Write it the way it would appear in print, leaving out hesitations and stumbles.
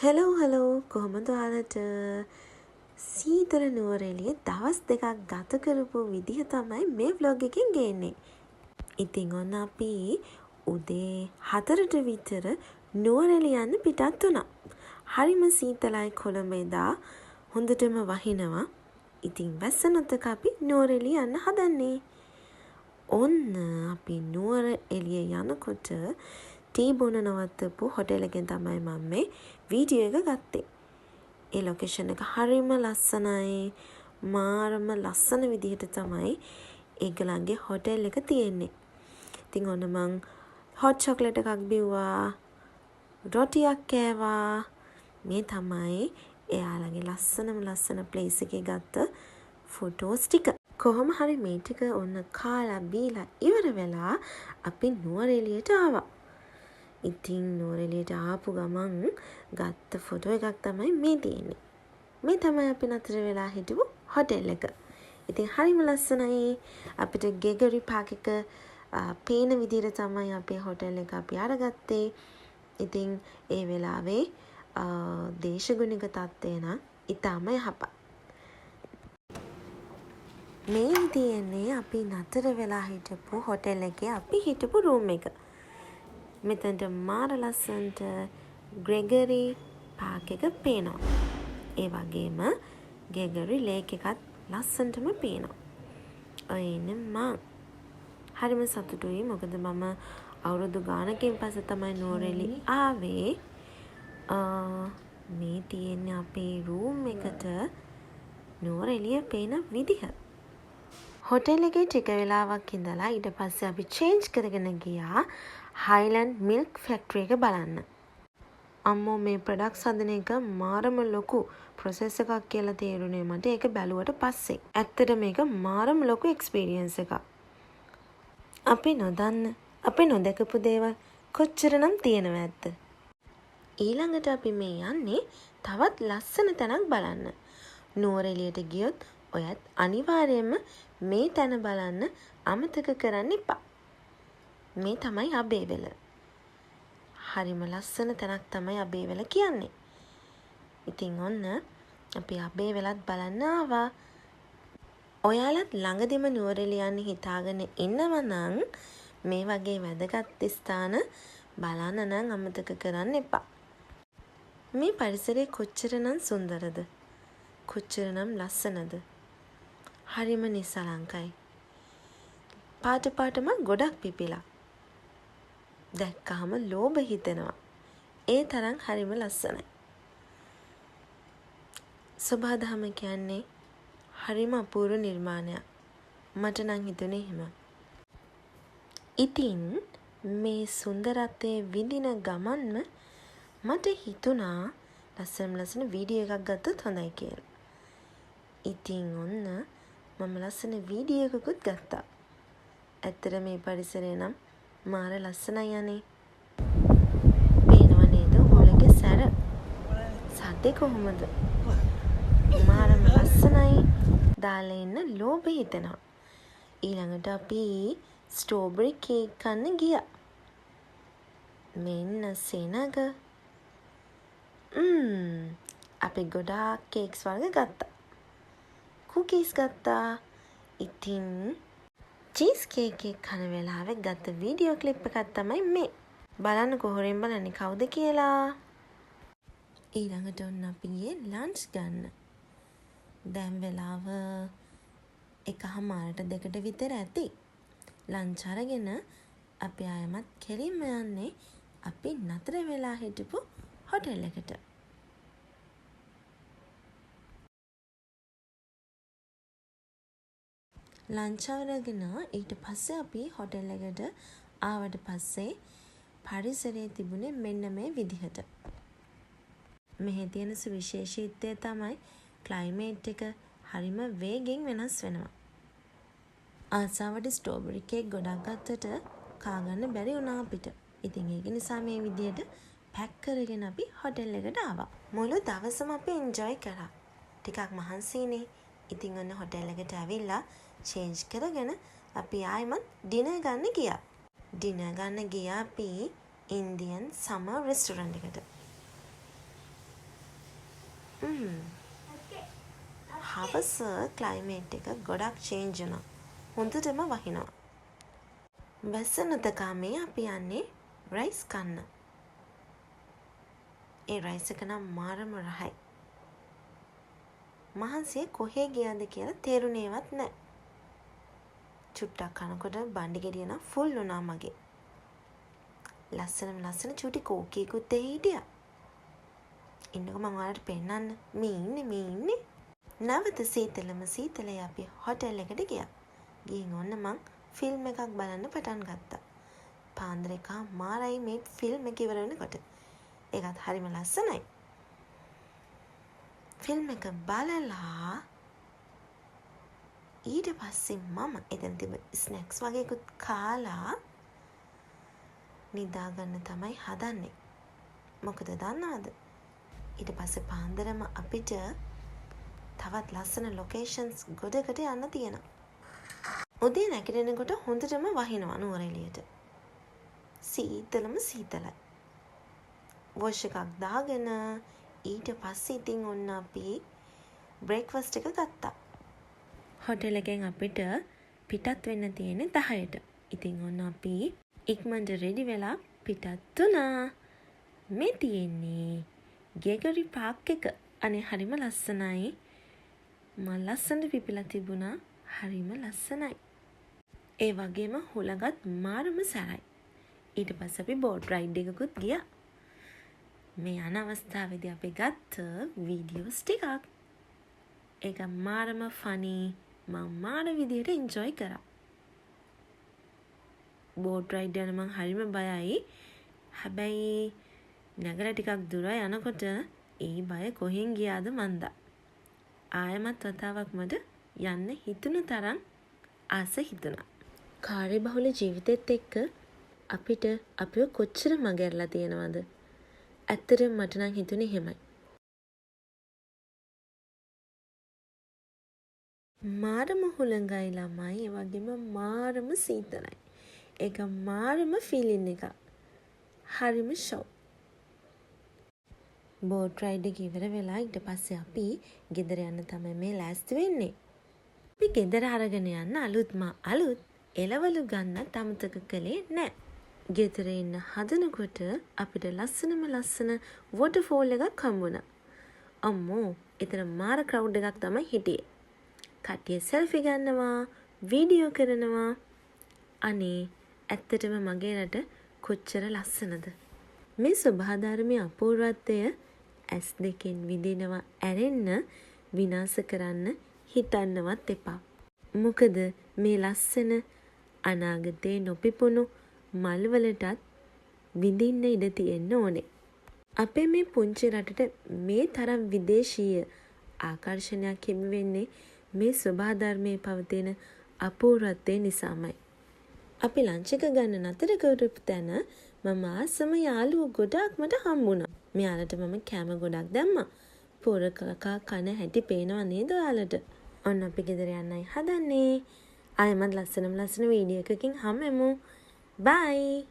Hello කොහොමද ඔයාලට සීතල නුවරඑළියේ දවස් දෙකක් ගත කරපු විදිහ තමයි මේ vlog එකෙන් ගේන්නේ. ඉතින් ඔන්න අපි උදේ 4ට විතර නුවරඑළිය යන්න පිටත් වුණා. හරිම සීතලයි කොළඹ එදා. හොඳටම වහිනවා. ඉතින් වැස්ස නොතක අපි නුවරඑළිය යන්න හදන්නේ. ඔන්න අපි නුවරඑළිය යනකොට ටී බොන නවත්තපු හොටෙල් එකෙන් තමයි මම මේ වීඩියෝ එක ගත්තේ. ඒ ලොකේෂන් එක හරිම ලස්සනයි. මාරම ලස්සන විදිහට තමයි ඒගොල්ලන්ගේ හොටෙල් එක තියෙන්නේ. ඉතින් ඔන්න මං හොට් චොක්ලට් එකක් බිව්වා. රොටියක් කෑවා. මේ තමයි එයාලගේ ලස්සන ප්ලේස් එකේ ගත්ත ෆොටෝස් ටික. කොහොම හරි මේ ටික ඔන්න කාලා බීලා ඉවර වෙලා අපි නුවරඑළියට ආවා. ඉතින් නුවරඑළියට ආපු ගමන් ගත්ත ෆොටෝ එකක් තමයි මේ තියෙන්නේ. මේ තමයි අපි නතර වෙලා හිටපු හොටෙල් එක. ඉතින් හරිම ලස්සනයි. අපිට ගෙගරි පාක් එක පේන විදිහට තමයි අපේ හොටෙල් එක අපි අරගත්තේ. ඉතින් ඒ වෙලාවේ දේශගුණික තත්ත්වය නම් ඉතාම යහපත්. මේ තියෙන්නේ අපි නතර වෙලා හිටපු හොටෙල් එකේ අපි හිටපු රූම් එක. මෙතනට මාර ලස්සනට ග්‍රෙගරි පාක් එක පේනවා. ඒ වගේම ගෙගරි ලේක් එකත් ලස්සනටම පේනවා. ඔය ඉන්නේ මං. හරිම සතුටුයි මොකද මම අවුරුදු ගානකින් පස්සේ තමයි නුවරඑළිය ආවේ. මේ තියෙන්නේ අපේ රූම් එකට නුවරඑළිය පේන විදිහ. හොටෙල් එකේ ටික වෙලාවක් ඉඳලා ඊට පස්සේ අපි චේන්ජ් කරගෙන ගියා හයිලන්ඩ් මිල්ක් ෆැක්ටරි එක බලන්න. අම්මෝ මේ ප්‍රොඩක්ට්ස් හදන එක මාරම ලොකු ප්‍රොසෙස් එකක් කියලා තේරුණේ මට ඒක බැලුවට පස්සේ. ඇත්තට මේක මාරම ලොකු එක්ස්පීරියන්ස් එකක්. අපි නොදකපු දේවල් කොච්චරනම් තියෙනව ඇත්ද? ඊළඟට අපි මේ යන්නේ තවත් ලස්සන තැනක් බලන්න. නුවරඑළියට ගියොත් ඔයත් අනිවාර්යයෙන්ම මේ තැන බලන්න අමතක කරන්න එපා. මේ තමයි අබේවැල. හරිම ලස්සන තැනක් තමයි අබේවැල කියන්නේ. ඉතින් ඔන්න අපි අබේවැලත් බලන්න ආවා. ඔයාලත් ළඟදිම නුවරඑළිය යන්න හිතාගෙන ඉන්නවා නම් මේ වගේ වැදගත් ස්ථාන බලන්න නම් අමතක කරන්න එපා. මේ පරිසරය කොච්චරනම් සුන්දරද? කොච්චරනම් ලස්සනද? හරිම නිසලංකයි. පාටම ගොඩක් පිපිලා. දැක්කහම ලෝභ හිතෙනවා. ඒ තරම් හරිම ලස්සනයි. සොබාදහම කියන්නේ හරිම අපූර්ව නිර්මාණයක්. මට නම් හිතුනේ එහෙම. ඉතින් මේ සුන්දරත්වයේ විඳින ගමන්ම මට හිතුණා ලස්සන වීඩියෝ එකක් ගත්තොත් හොඳයි කියලා. ඉතින් ඔන්න මම ලස්සන වීඩියෝ එකකුත් ගත්තා. ඇත්තට මේ පරිසරය නම් මාර ලස්සනයි අනේ. පේනව නේද හොලගේ සැර? සද්දේ කොහොමද? මාරම ලස්සනයි. දාලා ඉන්න ලෝභ හිතෙනවා. ඊළඟට අපි ස්ට්‍රෝබෙරි කේක් කන්න ගියා. මෙන්න සෙනග. අපි ගොඩාක් කේක්ස් වර්ග ගත්තා. කුකීස් ගත්තා. ඉතින් චීස් කේක් එක කන වෙලාවෙ ගත්ත වීඩියෝ ක්ලිප් එකක් තමයි මේ. බලන්නකෝ හොරෙන් බලන්නේ කවුද කියලා. ඊළඟට ඔන්න අපි ගියේ ලන්ච් ගන්න. දැන් වෙලාව 1:00ට 2ට විතර ඇති. ලන්ච් අරගෙන අපි ආයමත් කෙලින්ම යන්නේ අපි නතර වෙලා හිටපු හොටෙල් එකට. ලන්ච් අරගෙන ඊට පස්සේ අපි හොටෙල් එකට ආවට පස්සේ පරිසරයේ තිබුණේ මෙන්න මේ විදිහට. මෙහි තියෙන සුවිශේෂීත්වය තමයි ක්ලයිමේට් එක හරිම වේගෙන් වෙනස් වෙනවා. ආසාවට ස්ට්‍රෝබෙරි කේක් ගොඩක් ගත්තට කාගන්න බැරි වුණා අපිට. ඉතින් ඒක නිසා මේ විදිහට පැක් කරගෙන අපි හොටෙල් එකට ආවා. මුළු දවසම අපි එන්ජොයි කරා. ටිකක් මහන්සියිනේ. ඉතින් ඔන්න හොටෙල් එකට ඇවිල්ලා චේන්ජ් කරගෙන අපි ආයෙමත් ඩිනර් ගන්න ගියා. ඩිනර් ගන්න ගියා අපි ඉන්දියන් සමර් රෙස්ටොරන්ට් එකට. හවස ක්ලයිමේට් එක ගොඩක් චේන්ජ් වෙනවා. හොඳටම වහිනවා. වැස්ස නොතකාමේ අපි යන්නේ රයිස් කන්න. ඒ රයිස් එක නම් මාරම රහයි. මහන්සිය කොහේ ගියද කියලා තේරුණේවත් නැහැ. චුට්ටක් කනකොට බණ්ඩි ගෙඩිය නම් ෆුල් වුණා මගේ. ලස්සන චූටි කෝකියකුත් එහි හිටියා. ඉන්නකො මම ඔයාලට පෙන්නන්න. මේ ඉන්නේ. නැවත සීතලේ අපි හොටෙල් එකට ගියා. ගිහින් ඔන්න මං ෆිල්ම් එකක් බලන්න පටන් ගත්තා. පාන්දර 1:00 මේ ෆිල්ම් එක ඉවර වෙනකොට. ඒකත් හරිම ලස්සනයි. ෆිල්ම් එක බලලා ඊට පස්සේ මම එතන තිබ්බ ස්නැක්ස් වගේකුත් කාලා නිදාගන්න තමයි හදන්නේ. මොකද දන්නවද? ඊට පස්සේ පාන්දරම අපිට තවත් ලස්සන ලොකේෂන්ස් ගොඩකට යන්න තියෙනවා. උදේ නැගිටිනකොට හොඳටම වහිනවා නුවරඑළියට. සීතලයි. වොෂ් එකක් දාගෙන ඊට පස්සේ ඉතින් ඔන්න අපි බ්‍රේක්ෆාස්ට් එක ගත්තා. හොටෙල් එකෙන් අපිට පිටත් වෙන්න තියෙන්නේ 10ට. ඉතින් ඔන්න අපි ඉක්මනට රෙඩි වෙලා පිටත් වුණා. මේ තියෙන්නේ ගෙගරි පාක් එක. අනේ හරිම ලස්සනයි. මල් ලස්සනට පිපිලා තිබුණා. හරිම ලස්සනයි. ඒ වගේම හුලඟත් මාරම සැරයි. ඊට පස්සේ අපි බෝට් රයිඩ් එකකුත් ගියා. මේ යන අවස්ථාවේදී අපි ගත්ත වීඩියෝස් ටිකක්. ඒක මාරම ෆනි. මම මාර විදියට එන්ජොයි කරා. බෝට් රයිඩ් යන මං හරිම බයයි. හැබැයි නගර ටිකක් දුර යනකොට ඒ බය කොහෙන් ගියාද මන්දා. ආයමත් වතාවක් මට යන්න හිතුණු තරම් ආස හිතුණා. කාර්යබහුල ජීවිතෙත් එක්ක අපිට අපිව කොච්චර මගහැරලා තියෙනවද? ඇත්තටම මට නම් හිතුනේ එහෙමයි. මාරම හුළඟයි ළමයි, ඒ වගේම මාරම සීතලයි. ඒක මාරම ෆීලින් එකක්. හරිම ෂෝ. බෝට් රයිඩ් එක ඉවර වෙලා ඊට පස්සේ අපි ගෙදර යන්න තමයි මේ ලෑස්ති වෙන්නේ. අපි ගෙදර අරගෙන යන්න අලුත් එළවලු ගන්නත් අමතක කළේ නැහැ. ගෙදර ඉන්න හදනකොට අපිට ලස්සන වොටර්ෆෝල් එකක් හම්බුණා. අම්මෝ, එතන මාර ක්‍රවුඩ් එකක් තමයි හිටියේ. කට්ටිය සෙල්ෆි ගන්නවා, වීඩියෝ කරනවා. අනේ ඇත්තටම මගේ රට කොච්චර ලස්සනද? මේ සබහාධර්මයේ අපූර්වත්වය ඇස් දෙකෙන් විඳිනවා ඇරෙන්න විනාශ කරන්න හිතන්නවත් එපා. මොකද මේ ලස්සන අනාගතේ නොපිපුණු මල්වලටත් විඳින්න ඉඩ තියෙන්න ඕනේ. අපේ මේ පුංචි රටට මේ තරම් විදේශීය ආකර්ෂණයක් හිමි වෙන්නේ මේ සබහාධර්මයේ පවතින අපූර්වත්වය නිසාමයි. අපි ලන්ච් එක ගන්න නතර කරපු තැන මම ආසම යාළුවෝ ගොඩක් මට හම්බුණා. මෙයාලට මම කැම ගොඩක් දැම්මා. පොර කකා කන හැටි පේනවා නේද ඔයාලට? ඔන්න අපි ගෙදර යන්නයි හදන්නේ. ආයෙමත් ලස්සන වීඩියෝ එකකින් හම්බෙමු. බයි.